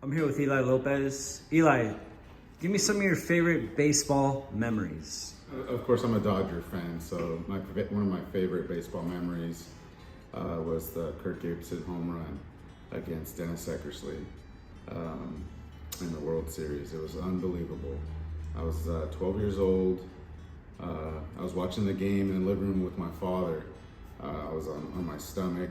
I'm here with Eli Lopez. Eli, give me some of your favorite baseball memories. Of course, I'm a Dodger fan, so one of my favorite baseball memories was the Kirk Gibson home run against Dennis Eckersley in the World Series. It was unbelievable. I was 12 years old. I was watching the game in the living room with my father. I was on my stomach.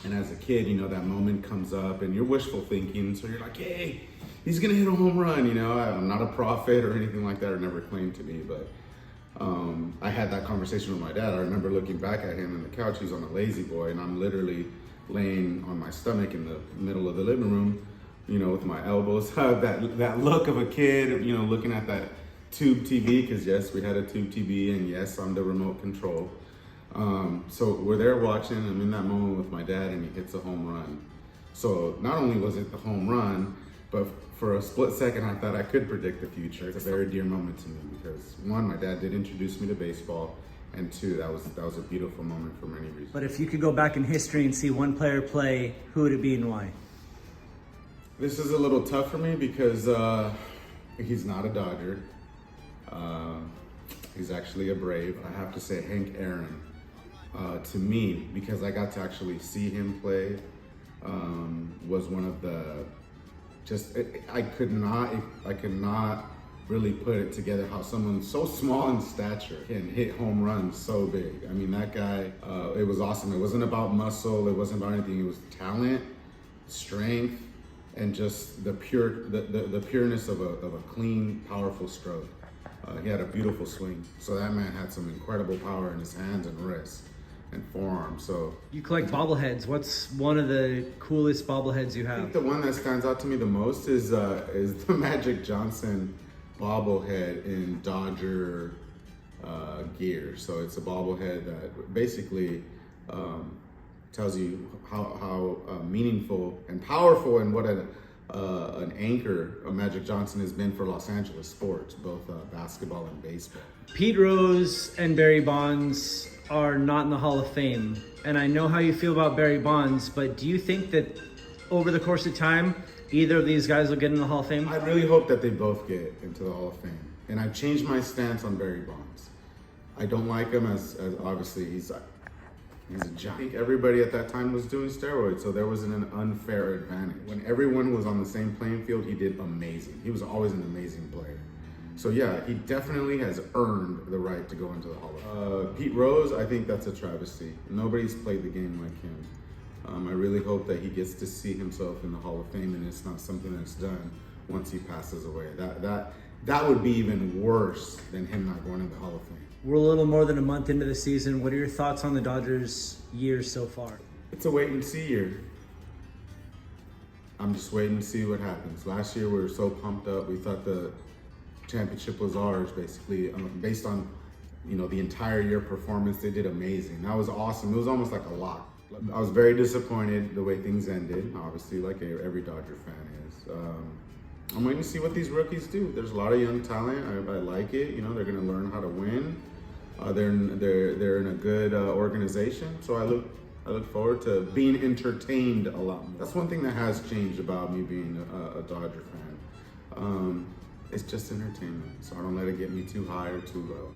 And as a kid, that moment comes up and you're wishful thinking. So you're like, hey, he's gonna hit a home run. I'm not a prophet or anything like that, or never claimed to be, but I had that conversation with my dad. I remember looking back at him on the couch. He's on a lazy boy and I'm literally laying on my stomach in the middle of the living room, with my elbows, that look of a kid, looking at that tube TV, because yes, we had a tube TV, and yes, I'm the remote control. So we're there watching. I'm in that moment with my dad, and he hits a home run. So not only was it the home run, but for a split second, I thought I could predict the future. It's a very dear moment to me because one, my dad did introduce me to baseball, and two, that was a beautiful moment for many reasons. But if you could go back in history and see one player play, who would it be and why? This is a little tough for me because he's not a Dodger. He's actually a Brave. I have to say Hank Aaron. To me, because I got to actually see him play, was one of the I could not really put it together how someone so small in stature can hit home runs so big. I mean, that guy, it was awesome. It wasn't about muscle, it wasn't about anything. It was talent, strength, and just the pureness of a clean, powerful stroke. He had a beautiful swing. So that man had some incredible power in his hands and wrists and forearms. So you collect bobbleheads. What's one of the coolest bobbleheads you I have? think the one that stands out to me the most is the Magic Johnson bobblehead in Dodger gear. So it's a bobblehead that basically tells you how meaningful and powerful and what an anchor Magic Johnson has been for Los Angeles sports, both basketball and baseball. Pete Rose and Barry Bonds are not in the Hall of Fame, and I know how you feel about Barry Bonds, but do you think that over the course of time, either of these guys will get in the Hall of Fame? I really hope that they both get into the Hall of Fame, and I've changed my stance on Barry Bonds. I don't like him as obviously he's a giant. I think everybody at that time was doing steroids, so there was an unfair advantage. When everyone was on the same playing field, he did amazing. He was always an amazing player. So yeah, he definitely has earned the right to go into the Hall of Fame. Pete Rose, I think that's a travesty. Nobody's played the game like him. I really hope that he gets to see himself in the Hall of Fame, and it's not something that's done once he passes away. That would be even worse than him not going into the Hall of Fame. We're a little more than a month into the season. What are your thoughts on the Dodgers' year so far? It's a wait and see year. I'm just waiting to see what happens. Last year we were so pumped up. We thought the championship was ours, basically, based on the entire year performance. They did amazing. That was awesome. It was almost like a lock. I was very disappointed the way things ended, obviously, like every Dodger fan is. I'm waiting to see what these rookies do. There's a lot of young talent. I like it. They're going to learn how to win. They're in a good organization. So I look forward to being entertained a lot more. That's one thing that has changed about me being a Dodger fan. It's just entertainment. So I don't let it get me too high or too low.